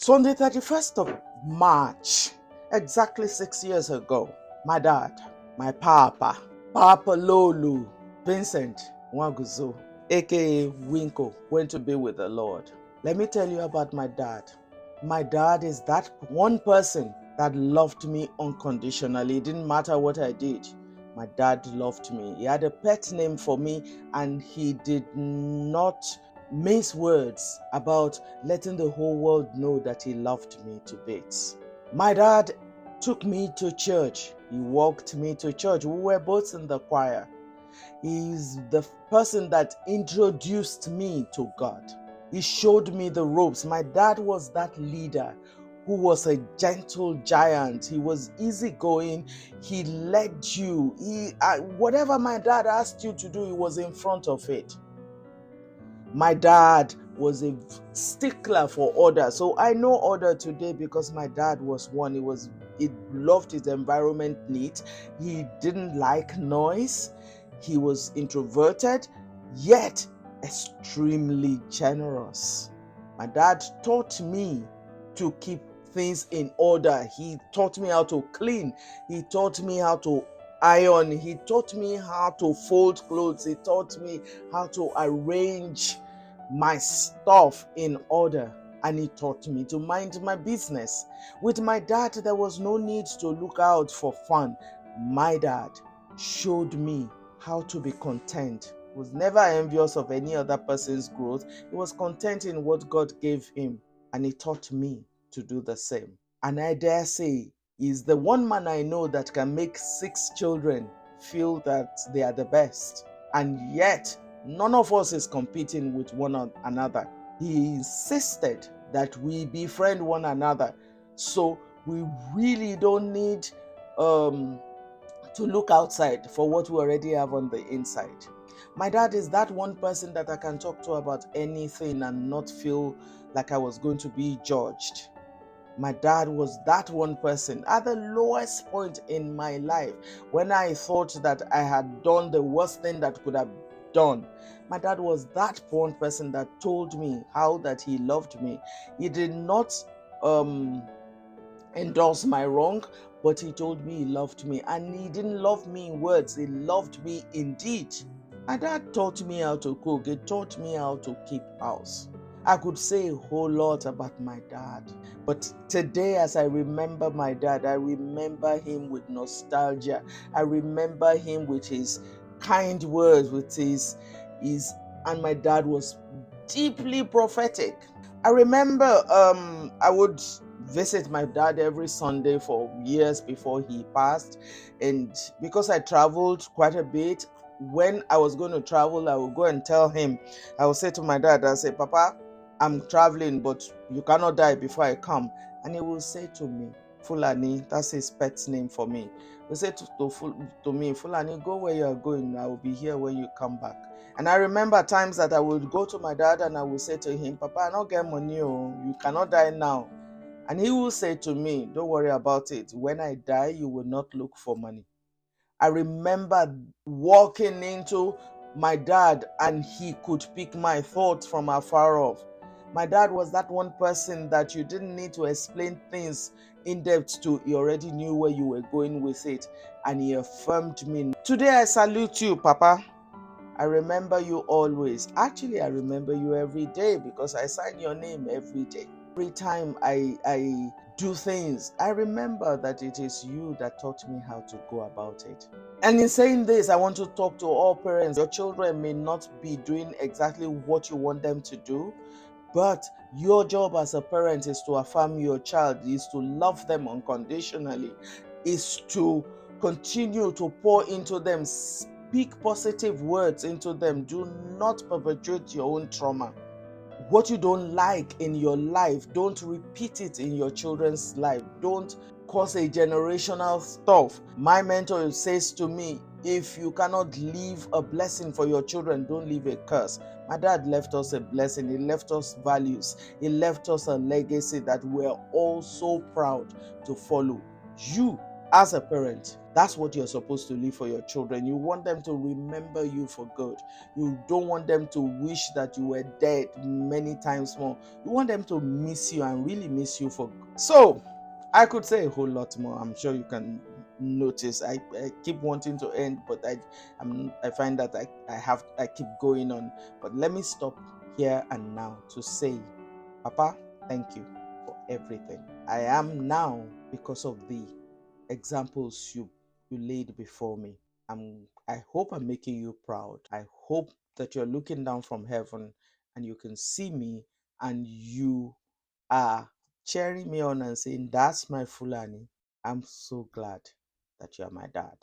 So on the 31st of March, exactly 6 years ago, my dad, my Papa Lolu, Vincent Waguzo, aka Winko, went to be with the Lord. Let me tell you about my dad. My dad is that one person that loved me unconditionally. It didn't matter what I did. My dad loved me. He had a pet name for me, and he did not mince words about letting the whole world know that he loved me to bits. My dad took me to church. He walked me to church. We were both in the choir. He's the person that introduced me to God. He showed me the ropes. My dad was that leader who was a gentle giant. He was easygoing. He led you. Whatever my dad asked you to do, he was in front of it. My dad was a stickler for order. So I know order today because my dad was one. He loved his environment neat. He didn't like noise. He was introverted, yet extremely generous. My dad taught me to keep things in order. He taught me how to clean. He taught me how to iron. He taught me how to fold clothes. He taught me how to arrange my stuff in order. And he taught me to mind my business. With my dad, there was no need to look out for fun. My dad showed me how to be content. He was never envious of any other person's growth. He was content in what God gave him. And he taught me to do the same. And I dare say, he's the one man I know that can make 6 children feel that they are the best. And yet, none of us is competing with one another. He insisted that we befriend one another. So we really don't need to look outside for what we already have on the inside. My dad is that one person that I can talk to about anything and not feel like I was going to be judged. My dad was that one person at the lowest point in my life when I thought that I had done the worst thing that could have done. My dad was that one person that told me how that he loved me. He did not endorse my wrong, but he told me he loved me, and he didn't love me in words, he loved me in deed. My dad taught me how to cook. He taught me how to keep house. I could say a whole lot about my dad, but today as I remember my dad, I remember him with nostalgia. I remember him with his kind words, with his and my dad was deeply prophetic. I remember I would visit my dad every Sunday for years before he passed, and because I traveled quite a bit, when I was going to travel, I would go and tell him. I would say to my dad, I say, Papa, I'm traveling, but you cannot die before I come. And he will say to me, Fulani, that's his pet's name for me. He say to me, Fulani, go where you are going. I will be here when you come back. And I remember times that I would go to my dad and I would say to him, Papa, I don't get money. Oh, you cannot die now. And he will say to me, don't worry about it. When I die, you will not look for money. I remember walking into my dad and he could pick my thoughts from afar off. My dad was that one person that you didn't need to explain things in depth to. He already knew where you were going with it, and he affirmed me. Today I salute you, Papa. I remember you always. Actually, I remember you every day because I sign your name every day. Every time I do things, I remember that it is you that taught me how to go about it. And in saying this, I want to talk to all parents. Your children may not be doing exactly what you want them to do, but your job as a parent is to affirm your child, is to love them unconditionally, is to continue to pour into them, speak positive words into them. Do not perpetuate your own trauma. What you don't like in your life, don't repeat it in your children's life. Don't cause a generational stuff. My mentor says to me, if you cannot leave a blessing for your children, don't leave a curse. My dad left us a blessing. He left us values. He left us a legacy that we're all so proud to follow. You as a parent, that's what you're supposed to leave for your children. You want them to remember you for good. You don't want them to wish that you were dead many times more. You want them to miss you and really miss you for good. So I could say a whole lot more. I'm sure you can notice I keep wanting to end, but I find that I keep going on. But let me stop here and now to say, Papa, thank you for everything. I am now because of the examples you laid before me. I hope I'm making you proud. I hope that you're looking down from heaven and you can see me and you are cheering me on and saying, "That's my Fulani. I'm so glad that you're my dad."